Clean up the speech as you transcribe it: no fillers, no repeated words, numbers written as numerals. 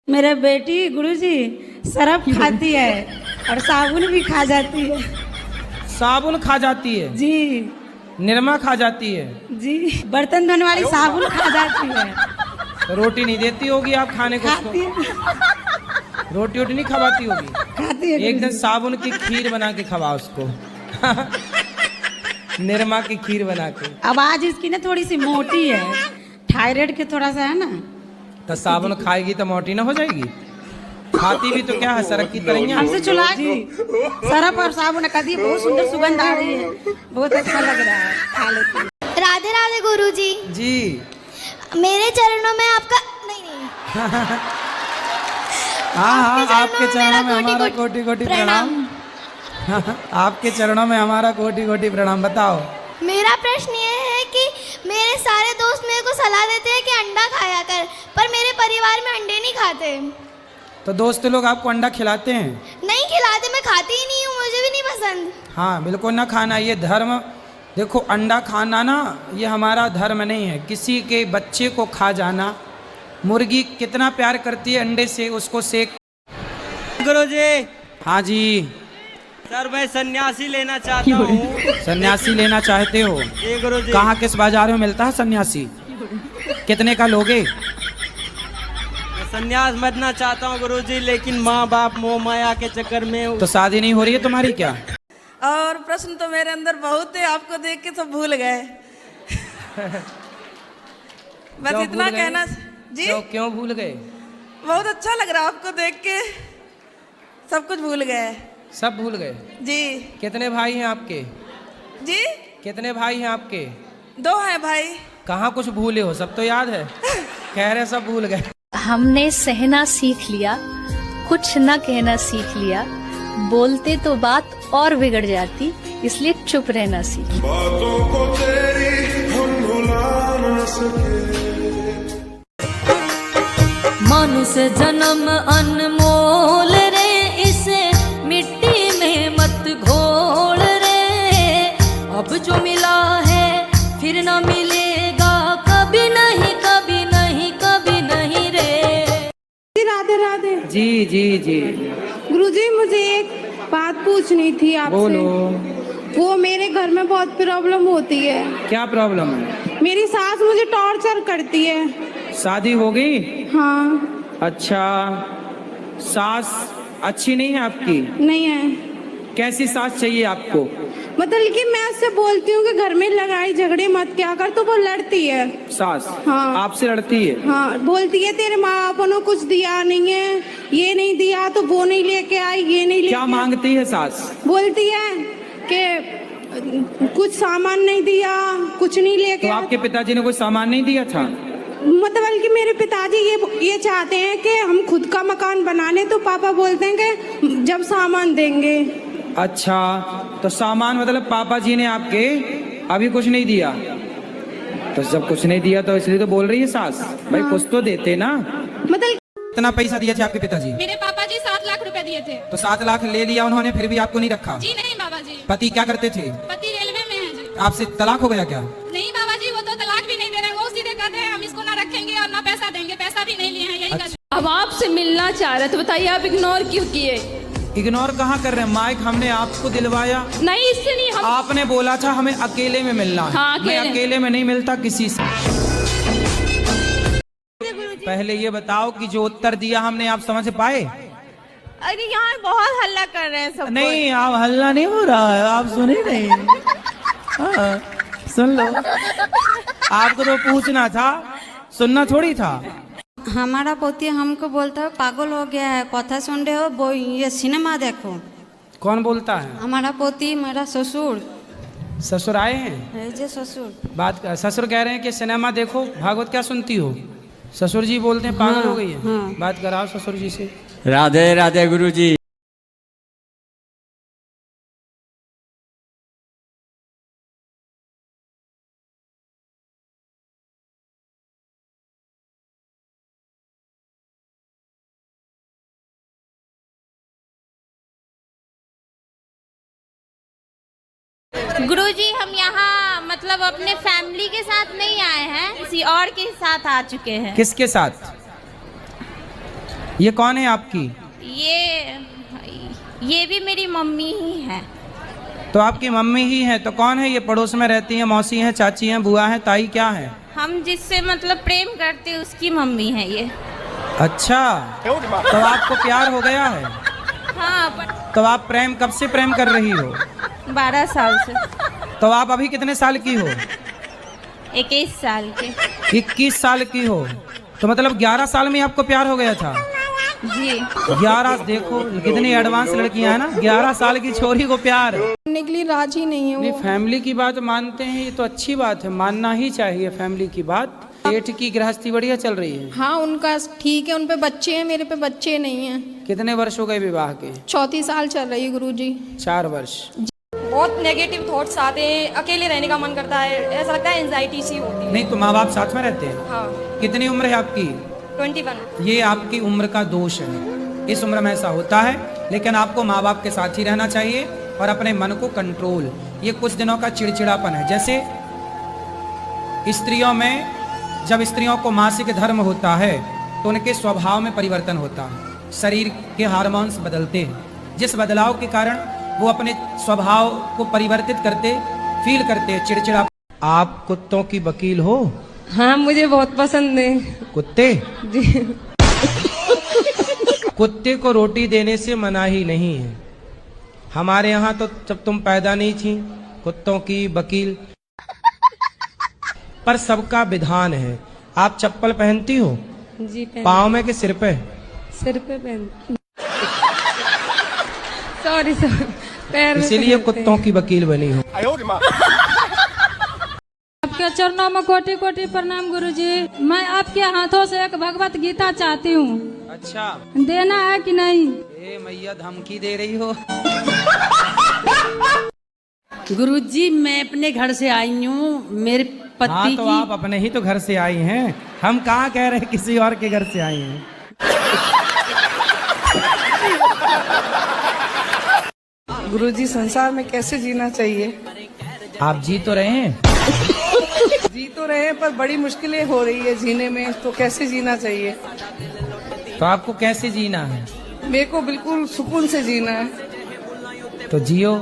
मेरे बेटी गुरुजी सरफ खाती है और साबुन भी खा जाती है। साबुन खा जाती है जी निरमा खा जाती है जी, बर्तन धोने वाली साबुन खा जाती है। तो रोटी नहीं देती होगी आप खाने को उसको? खाती है, रोटी वोटी नहीं खवाती होगी? खाती है। एक दिन साबुन की खीर बना के खवा उसको निरमा की खीर बना के। अब आज इसकी ना थोड़ी सी मोटी है, थायराइड के थोड़ा सा है ना। तो साबुन खाएगी तो मोटी ना हो जाएगी? खाती भी तो क्या है, सरक की तरह हमसे चुला जी सरफ और साबुन का दी, बहुत सुंदर सुगंध आ रही है, बहुत अच्छा लग रहा है, खा लेती है। राधे राधे गुरुजी। जी मेरे चरणों में आपका नहीं हाँ हाँ, आपके चरणों में मेरा हमारा कोटि कोटि प्रणाम। आपके चरणों में हमारा कोटि कोटि प्रणाम। बताओ। मेरा प्रश्न ये है कि मेरे सारे दोस्त मेरे को सलाह देते हैं कि अंडा खाया कर, पर मेरे परिवार में अंडे नहीं खाते। तो दोस्त लोग आपको अंडा खिलाते हैं? नहीं खिलाते, मैं खाती ही नहीं हूँ, मुझे भी नहीं पसंद। हाँ बिल्कुल ना खाना, ये धर्म। देखो अंडा खाना ना ये हमारा धर्म नहीं है। किसी के बच्चे को खा जाना, मुर्गी कितना प्यार करती है अंडे से, उसको सेक। गुरुजी हाँ जी। सर मैं सन्यासी लेना चाहता हूँ। सन्यासी लेना चाहते हो? जी गुरुजी। कहाँ किस बाजार में मिलता है सन्यासी? कितने का लोगे? मैं सन्यास बनना चाहता हूँ गुरुजी, लेकिन माँ बाप मोह माया के चक्कर में। तो शादी नहीं हो रही है तुम्हारी क्या? और प्रश्न तो मेरे अंदर बहुत है, आपको देख के तो भूल गए। बस क्यों इतना भूल गए? कहना जी। क्यों भूल गए? बहुत अच्छा लग रहा आपको देख के, सब कुछ भूल गए सब भूल गए? जी। कितने भाई हैं आपके? जी कितने भाई हैं आपके? 2 हैं भाई। कहाँ कुछ भूले हो? सब तो याद है। कह रहे सब भूल गए। हमने सहना सीख लिया, कुछ न कहना सीख लिया, बोलते तो बात और बिगड़ जाती, इसलिए चुप रहना सीख। बातों को तेरी हम भुला न सके। मनुष्य जन्म अनमोल रे, इसे मिट्टी में मत घोल रे। अब जो मिला है फिर न मिलेगा, कभी नहीं कभी नहीं कभी नहीं रे। राधे राधे। जी जी जी गुरुजी मुझे एक बात पूछनी थी आपसे। बोलो। वो मेरे घर में बहुत प्रॉब्लम होती है। क्या प्रॉब्लम है? मेरी सास मुझे टॉर्चर करती है। शादी हो गई? हाँ। अच्छा, सास अच्छी नहीं है आपकी? नहीं है। कैसी सास चाहिए आपको? मतलब कि मैं उससे बोलती हूँ कि घर में लड़ाई झगड़े मत क्या कर, तो वो लड़ती है। सास? हाँ। आपसे लड़ती है? हाँ, बोलती है तेरे माँ बापों ने कुछ दिया नहीं है, ये नहीं दिया तो वो नहीं लेके आई, ये नहीं लेके। क्या मांगती है सास? बोलती है कि कुछ सामान नहीं दिया, कुछ नहीं लेके। तो आपके पिताजी ने कोई सामान नहीं दिया था? मतलब कि मेरे पिताजी ये चाहते हैं कि हम खुद का मकान बनाने, तो पापा बोलते हैं कि जब सामान देंगे। अच्छा, तो सामान मतलब पापा जी ने आपके अभी कुछ नहीं दिया? तो जब कुछ नहीं दिया तो इसलिए तो बोल रही है सास। भाई कुछ तो देते ना। मतलब कितना पैसा दिए थे आपके पिताजी? मेरे पापा जी 7 लाख रुपए दिए थे। तो 7 लाख ले लिया उन्होंने, फिर भी आपको नहीं रखा? जी नहीं बाबा जी। पति क्या करते थे? पति रेलवे में है जी। आपसे तलाक हो गया क्या? नहीं बाबा जी, वो तो तलाक भी नहीं दे रहे, वो सीधे कहते हैं हम इसको ना रखेंगे और ना पैसा देंगे, पैसा भी नहीं लिए हैं, यही कहते हैं। अब आपसे मिलना चाह रहे तो बताइए आप इग्नोर क्यों किए? इग्नोर कहाँ कर रहे हैं? माइक हमने आपको दिलवाया। नहीं इससे नहीं, हम आपने बोला था हमें अकेले में मिलना है। हाँ, मैं अकेले। अकेले में नहीं मिलता किसी से। पहले ये बताओ कि जो उत्तर दिया हमने आप समझ पाए? अरे यहाँ बहुत हल्ला कर रहे हैं सब। नहीं, आप हल्ला नहीं हो रहा है, आप सुने नहीं। हाँ, सुन लो। आपको तो पूछना था, सुनना थोड़ी था। हमारा पोती हमको बोलता है पागल हो गया है, कथा सुन रहे हो, वो ये सिनेमा देखो। कौन बोलता है? हमारा पोती, मेरा ससुर। ससुर आए हैं? जे ससुर ससुर कह रहे हैं कि सिनेमा देखो, भागवत क्या सुनती हो? ससुर जी बोलते हैं पागल हो गई है। हाँ। बात कराओ ससुर जी से। राधे राधे गुरुजी। गुरुजी हम यहाँ मतलब अपने फैमिली के साथ नहीं आए हैं, किसी और के साथ आ चुके हैं। किसके साथ? ये कौन है आपकी? ये भी मेरी मम्मी ही है। तो आपकी मम्मी ही है, तो कौन है ये? पड़ोस में रहती हैं, मौसी हैं, चाची हैं, बुआ हैं, ताई, क्या है? हम जिससे मतलब प्रेम करते हैं उसकी मम्मी है ये। अच्छा, तो आपको प्यार हो गया है? हाँ, तो आप कब से प्रेम कर रही हो? 12 साल से। तो आप अभी कितने साल की हो? 21 साल के। 21 साल की हो, तो मतलब 11 साल में आपको प्यार हो गया था? जी। 11, देखो कितनी एडवांस लड़कियां हैं ना, 11 साल की छोरी को प्यार करने के लिए राजी नहीं है वो। नहीं, फैमिली की बात मानते हैं, ये तो अच्छी बात है, मानना ही चाहिए फैमिली की बात। जेठ की गृहस्थी बढ़िया चल रही है? हाँ, उनका ठीक है, उन पे बच्चे हैं, मेरे पे बच्चे नहीं हैं। कितने वर्ष हो गए विवाह के? 34 साल चल रही है गुरुजी। 4 वर्ष। बहुत नेगेटिव थॉट्स आते हैं, अकेले रहने का मन करता है, ऐसा लगता है एंजाइटी सी होती है। नहीं, तो माँ बाप साथ में रहते हैं? हाँ। कितनी उम्र है आपकी? 21। ये आपकी उम्र का दोष है, इस उम्र में ऐसा होता है, लेकिन आपको माँ बाप के साथ ही रहना चाहिए और अपने मन को कंट्रोल। ये कुछ दिनों का चिड़चिड़ापन है, जैसे स्त्रियों में जब स्त्रियों को मासिक धर्म होता है तो उनके स्वभाव में परिवर्तन होता है, शरीर के हार्मोन्स बदलते हैं, जिस बदलाव के कारण वो अपने स्वभाव को परिवर्तित करते फील करते हैं, चिड़चिड़ा। आप कुत्तों की वकील हो? हाँ, मुझे बहुत पसंद है कुत्ते। जी। कुत्ते को रोटी देने से मनाही नहीं है। हमारे यहाँ तो जब तुम पैदा नहीं थी कुत्तों की वकील, पर सबका विधान है। आप चप्पल पहनती हो? जी, पाँव में कि सिर पे? सिर पे पहन। सॉरी पैर में। इसीलिए कुत्तों की वकील बनी हो। आपके चरणों में कोटि कोटि प्रणाम गुरुजी। मैं आपके हाथों से एक भगवत गीता चाहती हूँ। अच्छा, देना है कि नहीं? ए मैया, धमकी दे रही हो? गुरुजी, मैं अपने घर से आई हूँ, मेरे पति हाँ, तो आप अपने ही तो घर से आई हैं, हम कहाँ कह रहे हैं किसी और के घर से आई हैं। गुरुजी, संसार में कैसे जीना चाहिए? आप जी तो रहे हैं? जी तो रहे हैं, पर बड़ी मुश्किलें हो रही है जीने में, तो कैसे जीना चाहिए? तो आपको कैसे जीना है? मेरे को बिल्कुल सुकून से जीना है। तो जियो।